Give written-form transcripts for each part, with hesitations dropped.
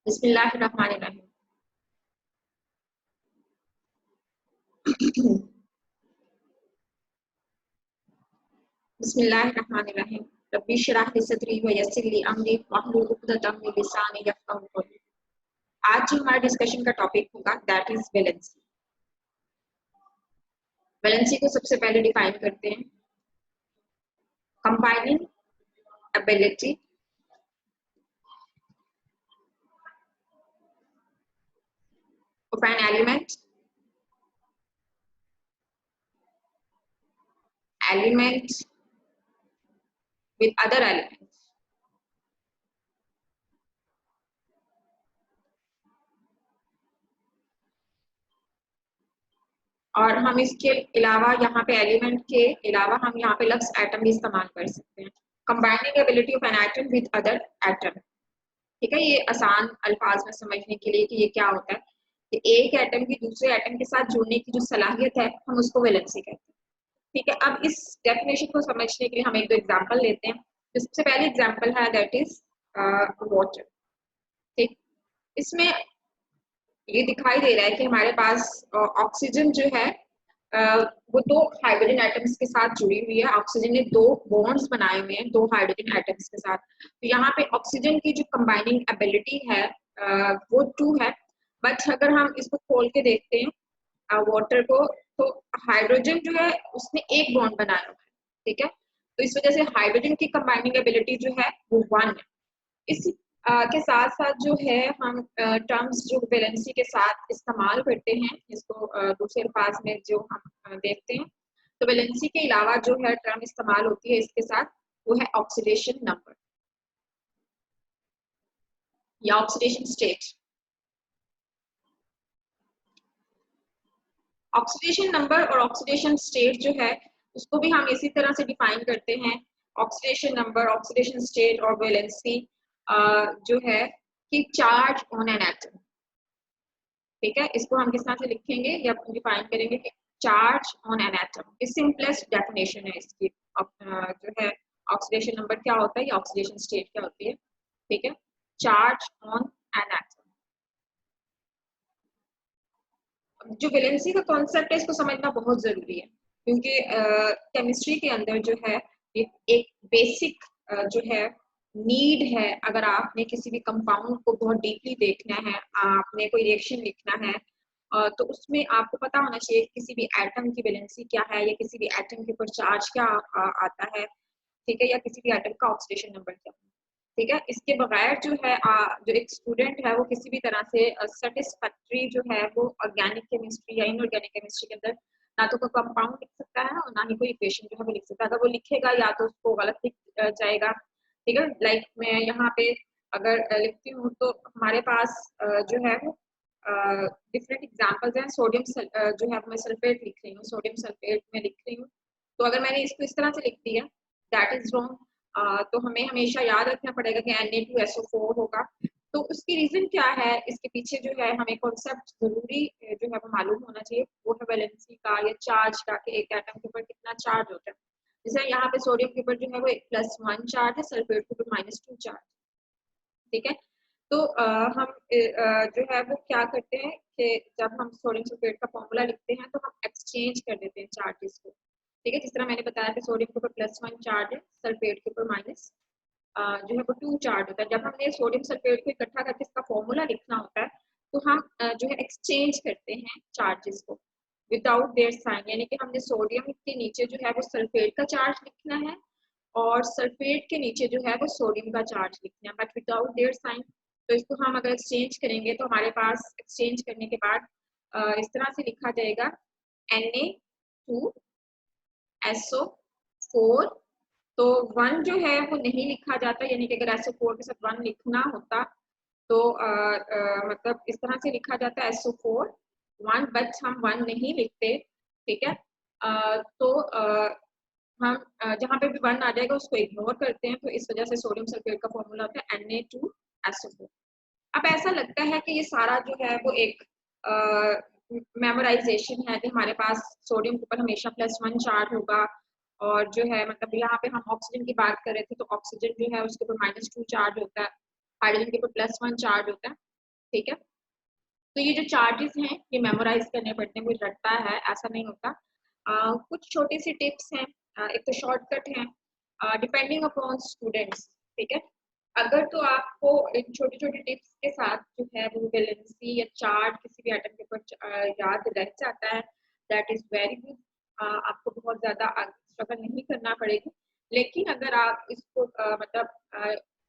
बिस्मिल्लाहिर्रहमानिर्रहीम। बिस्मिल्लाहिर्रहमानिर्रहीम। रब्बी इश्रह ली सदरी व यस्सिर ली अमरी वहलुल उक़दतम मिन लिसानी यफ़क़हू क़ौली। आज जो हमारा डिस्कशन का टॉपिक होगा दैट इज वैलेंसी। वैलेंसी को सबसे पहले डिफाइन करते हैं। Combining ability of an element with other elements. और हम इसके अलावा यहाँ पे एलिमेंट के अलावा हम यहाँ पे लफ्ज एटम भी इस्तेमाल कर सकते हैं। Combining ability of an atom with other atom. ठीक है, ये आसान अल्फाज में समझने के लिए कि ये क्या होता है कि एक एटम की दूसरे एटम के साथ जुड़ने की जो सलाहियत है हम उसको वैलेंसी कहते हैं। ठीक है, अब इस डेफिनेशन को समझने के लिए हम एक दो एग्जांपल लेते हैं। तो सबसे पहले एग्जांपल है दैट इज वाटर। ठीक, इसमें ये दिखाई दे रहा है कि हमारे पास ऑक्सीजन जो है वो दो हाइड्रोजन एटम्स के साथ जुड़ी हुई है। ऑक्सीजन ने दो बॉन्ड्स बनाए हुए हैं दो हाइड्रोजन एटम्स के साथ। तो यहाँ पे ऑक्सीजन की जो कंबाइनिंग एबिलिटी है वो 2 है। बट अगर हम इसको खोल के देखते हैं वाटर को, तो हाइड्रोजन जो है उसने एक बॉन्ड बनाया हुआ है। ठीक है, तो इस वजह से हाइड्रोजन की कंबाइनिंग एबिलिटी जो है वो 1 है। इस के साथ साथ जो है हम टर्म्स जो वैलेंसी के साथ इस्तेमाल करते हैं, इसको दूसरे अल्फाज में जो हम देखते हैं, तो वैलेंसी के अलावा जो है टर्म इस्तेमाल होती है इसके साथ, वो है ऑक्सीडेशन नंबर या ऑक्सीडेशन स्टेट। ऑक्सीडेशन नंबर और ऑक्सीडेशन स्टेट जो है उसको भी हम इसी तरह से डिफाइन करते हैं। ऑक्सीडेशन नंबर, ऑक्सीडेशन स्टेट और वैलेंसी जो है कि चार्ज ऑन एन एटम। ठीक है, इसको हम किस तरह से लिखेंगे या डिफाइन करेंगे कि चार्ज ऑन एन एटम। ये सिंपलेस्ट डेफिनेशन है इसकी। जो है ऑक्सीडेशन नंबर क्या होता है या ऑक्सीडेशन स्टेट क्या होती है। ठीक है, चार्ज ऑन एन एटम। जो वैलेंसी का कॉन्सेप्ट है इसको समझना बहुत जरूरी है, क्योंकि केमिस्ट्री के अंदर जो है एक बेसिक जो है नीड है। अगर आपने किसी भी कंपाउंड को बहुत डीपली देखना है, आपने कोई रिएक्शन लिखना है, तो उसमें आपको पता होना चाहिए किसी भी एटम की वैलेंसी क्या है या किसी भी एटम के ऊपर चार्ज क्या आता है। ठीक है, या किसी भी एटम का ऑक्सीडेशन नंबर क्या है। ठीक है, इसके बगैर जो है जो एक स्टूडेंट है वो किसी भी तरह से सेटिस्फैक्ट्री जो है वो ऑर्गेनिक केमिस्ट्री या इनऑर्गेनिक केमिस्ट्री के अंदर ना तो कोई कंपाउंड लिख सकता है और ना ही कोई इक्वेशन जो है वो लिख सकता है। अगर वो लिखेगा या तो उसको गलत लिख जाएगा। ठीक है, लाइक मैं यहाँ पे अगर लिखती हूँ तो हमारे पास जो है वो डिफरेंट एग्जाम्पल्स हैं। सोडियम जो है मैं सल्फेट लिख रही हूँ, सोडियम सल्फेट में लिख रही हूँ। तो अगर मैंने इसको इस तरह से लिख दिया दैट इज रॉन्ग। तो हमें हमेशा याद रखना पड़ेगा कि Na2SO4 होगा। तो उसकी रीजन क्या है, इसके पीछे जो है हमें कॉन्सेप्ट जरूरी जो है वो मालूम होना चाहिए, वो है वैलेंसी का या चार्ज का, कि एक एटम के ऊपर कितना चार्ज होता है। जैसे यहाँ पे सोडियम के ऊपर जो है वो +1 चार्ज है, सल्फेट के ऊपर -2 चार्ज। ठीक है, तो हम जो है वो क्या करते हैं कि जब हम सोडियम सल्फेट का फॉर्मूला लिखते हैं तो हम एक्सचेंज कर देते हैं चार्जेस को। ठीक है, जिस तरह मैंने बताया कि सोडियम के ऊपर +1 चार्ज है, सल्फेट के ऊपर माइनस जो है वो 2 चार्ज होता है। जब हमने सोडियम सल्फेट को इकट्ठा करके इसका फॉर्मूला लिखना होता है तो हम जो है एक्सचेंज करते हैं चार्जेस को विदाउट देयर साइन, यानी कि हमने सोडियम के नीचे जो है वो सल्फेट का चार्ज लिखना है और सल्फेट के नीचे जो है वो सोडियम का चार्ज लिखना है, बट विदाउट देयर साइन। तो इसको हम अगर एक्सचेंज करेंगे तो हमारे पास एक्सचेंज करने के बाद इस तरह से लिखा जाएगा Na2SO4। तो 1 जो है वो नहीं लिखा जाता, यानी कि अगर SO4 के साथ 1 लिखना होता तो मतलब इस तरह से लिखा जाता है SO4 1, बट हम 1 नहीं लिखते। ठीक है, तो हम जहाँ पे भी 1 आ जाएगा उसको इग्नोर करते हैं, तो इस वजह से सोडियम सल्फेट का फॉर्मूला होता है Na2SO4। अब ऐसा लगता है कि ये सारा जो है वो एक मेमोराइजेशन है कि हमारे पास सोडियम के ऊपर हमेशा +1 चार्ज होगा, और जो है मतलब यहाँ पे हम ऑक्सीजन की बात कर रहे थे तो ऑक्सीजन जो है उसके ऊपर -2 चार्ज होता है, हाइड्रोजन के ऊपर +1 चार्ज होता है। ठीक है। तो ये जो चार्जेस हैं ये मेमोराइज करने पड़ते हैं, कोई रटता है ऐसा नहीं होता। कुछ छोटी सी टिप्स हैं, एक तो शॉर्टकट है, डिपेंडिंग अपॉन स्टूडेंट्स। ठीक है, अगर तो आपको इन छोटी छोटी टिप्स के साथ जो है वो वैलेंसी या चार्ट किसी भी आइटम के ऊपर याद रह जाता है, दैट इज वेरी गुड। आपको बहुत ज्यादा स्ट्रगल नहीं करना पड़ेगी। लेकिन अगर आप इसको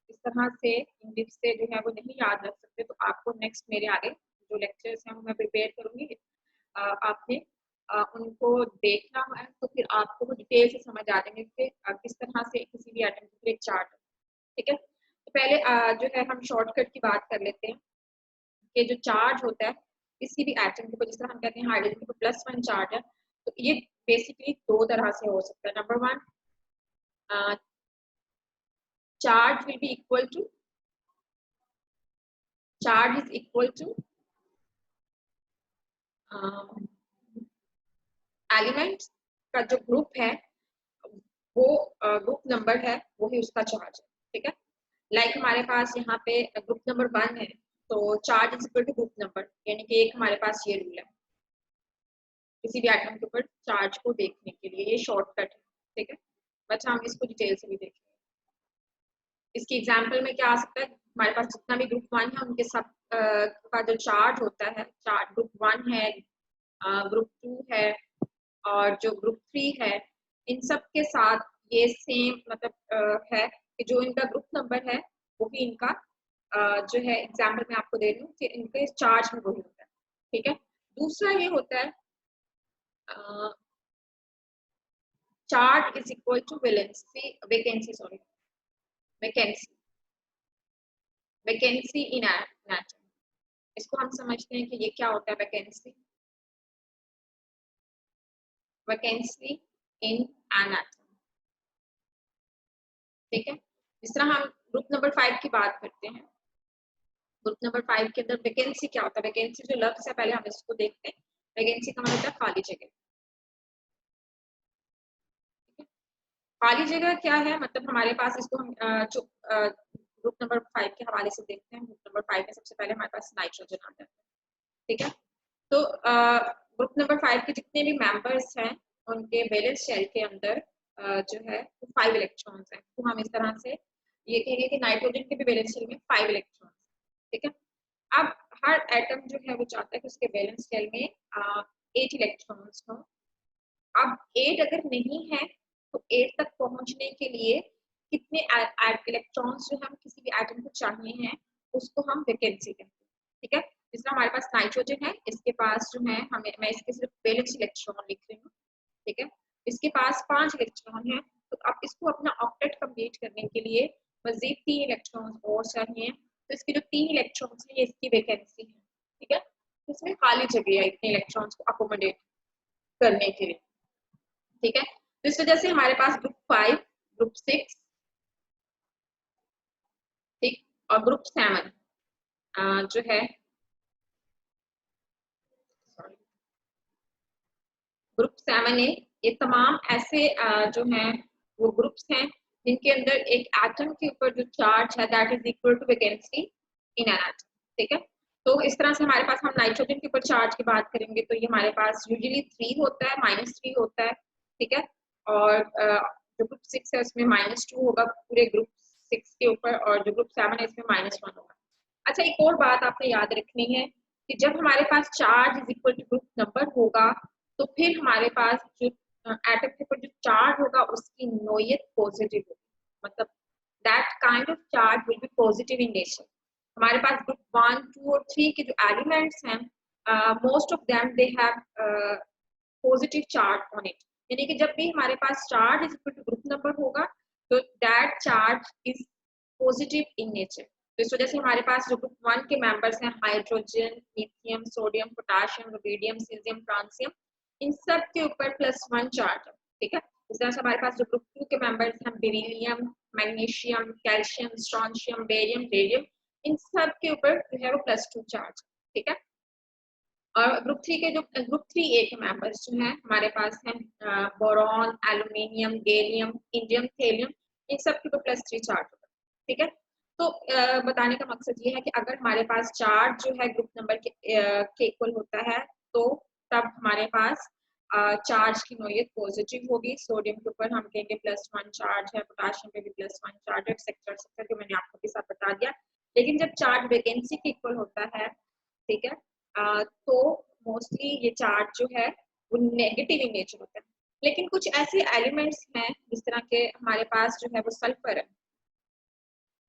इस तरह से इन टिप्स से जो है वो नहीं याद रख सकते, तो आपको नेक्स्ट मेरे आगे जो लेक्चर्स हैं वो मैं प्रिपेयर करूंगी, आपने उनको देखना है, तो फिर आपको वो डिटेल से समझ आ जाएंगे कि किस तरह से किसी भी आइटम के लिए चार्ट। ठीक है, तो पहले जो है हम शॉर्टकट की बात कर लेते हैं कि जो चार्ज होता है किसी भी एटम के ऊपर, जिस तरह हम कहते हैं हाइड्रोजन के +1 चार्ज है, तो ये बेसिकली दो तरह से हो सकता है। Number one, charge will be equal to, charge is equal to element का जो ग्रुप है वो ग्रुप नंबर है, वही उसका चार्ज है। ठीक है, लाइक हमारे पास यहाँ पे ग्रुप नंबर 1 है, तो charge is equal to group number, यानी कि एक हमारे पास ये रूल है किसी भी एटम के ऊपर चार्ज को देखने के लिए, ये शॉर्टकट है। ठीक है, बट हम इसको डिटेल से भी देखेंगे। इसकी एग्जांपल में क्या आ सकता है, हमारे पास जितना भी ग्रुप 1 है उनके सब का जो चार्ज होता है, चार्ज ग्रुप 1 है, ग्रुप 2 है और जो ग्रुप 3 है, इन सब के साथ ये सेम है कि जो इनका ग्रुप नंबर है वही इनका जो है एग्जाम्पल मैं आपको दे रही हूँ कि इनके चार्ज में वही होता है। ठीक है, दूसरा ये होता है charge is equal to vacancy, sorry vacancy, vacancy in atom. इसको हम समझते हैं कि ये क्या होता है vacancy, vacancy in an atom. ठीक है, जिस तरह हम ग्रुप नंबर 5 की बात करते हैं, ग्रुप नंबर 5 के अंदर वैकेंसी क्या होता है, वैकेंसी जो लफ्ज है पहले हम इसको देखते हैं। वैकेंसी का मतलब होता है खाली जगह। खाली जगह क्या है, मतलब हमारे पास इसको हम जो ग्रुप नंबर 5 के हवाले से देखते हैं। ग्रुप नंबर 5 में सबसे पहले हमारे पास नाइट्रोजन आ जाता है। ठीक है, तो ग्रुप नंबर 5 के जितने भी मेंबर्स हैं उनके वैलेंस शेल के अंदर जो है 5 इलेक्ट्रॉन्स हैं। तो हम इस तरह से ये कहेंगे कि नाइट्रोजन के भी वैलेंस शेल में 5 इलेक्ट्रॉन्स। ठीक है, अब हर एटम जो है वो चाहता है कि उसके वैलेंस शेल में 8 इलेक्ट्रॉन्स हो। अब 8 अगर नहीं है तो 8 तक पहुंचने के लिए कितने इलेक्ट्रॉन्स जो हम किसी भी एटम को चाहिए हैं उसको हम वैकेंसी कहते हैं। ठीक है, जिसमें हमारे पास नाइट्रोजन है, इसके पास जो है हमें, मैं इसके सिर्फ वैलेंस इलेक्ट्रॉन लिख रही हूँ। ठीक है, इसके पास 5 इलेक्ट्रॉन है, तो अब इसको अपना ऑक्टेट कंप्लीट करने के लिए मजीद 3 इलेक्ट्रॉन और चाहिए, तो इसके जो 3 इलेक्ट्रॉन है ये इसकी वैकेंसी है। ठीक है, इसमें खाली जगह है इतने इलेक्ट्रॉन्स को अकोमोडेट करने के लिए। ठीक है, तो इस वजह से हमारे पास ग्रुप 5, ग्रुप 6, ठीक, और ग्रुप 7 जो है, ग्रुप 7 ए, ये तमाम ऐसे जो हैं वो ग्रुप्स हैं जिनके अंदर एक एटम के ऊपर जो चार्ज है that is equal to vacancy in an atom. ठीक है, तो इस तरह से हमारे पास, हम नाइट्रोजन के ऊपर चार्ज की बात करेंगे तो ये हमारे पास यूजुअली 3 होता है, -3 होता है। ठीक है, और जो ग्रुप 6 है उसमें -2 होगा पूरे ग्रुप 6 के ऊपर, और जो ग्रुप 7 है इसमें -1 होगा। अच्छा, एक और बात आपने याद रखनी है कि जब हमारे पास charge is equal to group number होगा तो फिर हमारे पास जो एटम के ऊपर जो चार्ज होगा उसकी नोयत पॉजिटिव होगी, मतलब that kind of charge will B positive in nature. हमारे पास ग्रुप 1, 2 और 3 के जो एलिमेंट्स हैं, most of them they have positive charge on it, यानी कि जब भी हमारे पास charge is equal to group number होगा तो that charge is positive in nature. तो इस वजह से हमारे पास जो ग्रुप 1 के मेंबर्स हैं, hydrogen, lithium, sodium, potassium, rubidium, caesium, francium, इन सब के ऊपर +1 चार्ज है। ठीक है, इस तरह से हमारे पास जो ग्रुप 2 के मेंबर्स हैं, beryllium, magnesium, calcium, strontium, barium, radium, इन सब के ऊपर जो है वो +2 चार्ज। ठीक है, और ग्रुप 3 के जो ग्रुप 3A के मेंबर्स जो हैं हमारे पास हैं boron, aluminium, gallium, indium, thallium, इन सब के ऊपर +3 चार्ज होगा। ठीक है, तो बताने का मकसद ये है कि अगर हमारे पास चार्ज जो है ग्रुप नंबर के इक्वल होता है तो तब हमारे पास चार्ज की नोयत पॉजिटिव होगी। सोडियम के ऊपर हम कहेंगे +1 चार्ज है, पोटाशियम पे भी +1 चार्ज है, एक्सेट्रा जो मैंने आपको के साथ बता दिया। लेकिन जब चार्ज वैकेंसी के इक्वल होता है, ठीक है, तो मोस्टली ये चार्ज जो है वो नेगेटिव इन नेचर होता है। लेकिन कुछ ऐसे एलिमेंट्स हैं जिस तरह के हमारे पास जो है वो सल्फर है,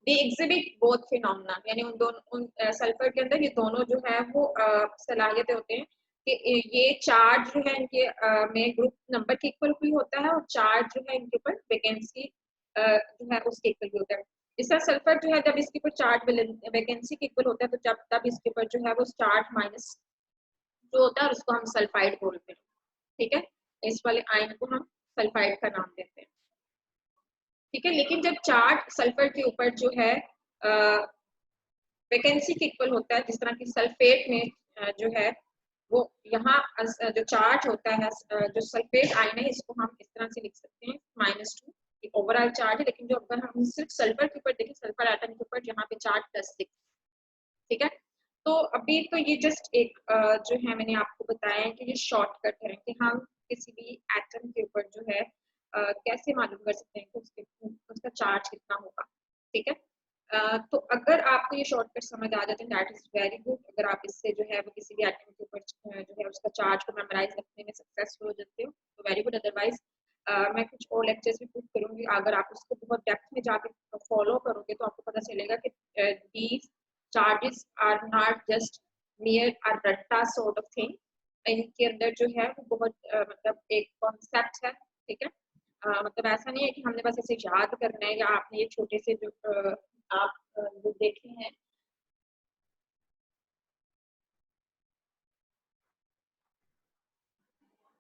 दे एग्जिबिट बोथ फिनोमेना, यानी उन दोनों सल्फर के अंदर ये दोनों जो है वो सलाहियतें होते हैं कि ये चार्ज जो है इनके में ग्रुप नंबर के इक्वल भी होता है और चार्ज जो है इनके ऊपर वैकेंसी जो है उसके इक्वल भी होता है। इस तरह सल्फर जो है जब इसके ऊपर चार्ज वैकेंसी के इक्वल होता है तो जब तब इसके ऊपर जो है वो चार्ज माइनस जो होता है उसको हम सल्फाइड बोलते हैं। ठीक है, इस वाले आयन को हम सल्फाइड का नाम देते हैं। ठीक है, लेकिन जब चार्ज सल्फर के ऊपर जो है वैकेंसी के इक्वल होता है, जिस तरह की सल्फेट में जो है वो यहाँ जो चार्ज होता है जो सल्फेट आयन है इसको हम इस तरह से लिख सकते हैं -2 ओवरऑल चार्ज है। लेकिन जो अगर हम सिर्फ सल्फर के ऊपर देखें, सल्फर एटम के ऊपर यहाँ पे चार्ज +6, ठीक है। तो अभी तो ये जस्ट एक जो है मैंने आपको बताया है कि ये शॉर्टकट है कि हम किसी भी एटम के ऊपर जो है कैसे मालूम कर सकते हैं कि उसका चार्ज कितना होगा। ठीक है, तो अगर आपको ये शॉर्टकट समझ आ जाते हैं दैट इज वेरी गुड। अगर आप इससे जो है वो किसी भी एटम के ऊपर जो है उसका चार्ज को मेमोराइज रखने में सक्सेसफुल हो जाते हो तो वेरी गुड। अदरवाइज मैं कुछ और लेक्चर्स भी पुट करूंगी, अगर आप उसको बहुत डेप्थ में जाके फॉलो करोगे तो आपको पता चलेगा कि these charges are not just mere or रट्टा sort of thing। इनके अंदर जो है वो बहुत मतलब एक कॉन्सेप्ट है। ठीक है, मतलब ऐसा नहीं है कि हमने बस इसे याद करना है या आपने ये छोटे से जो आप जो देखे हैं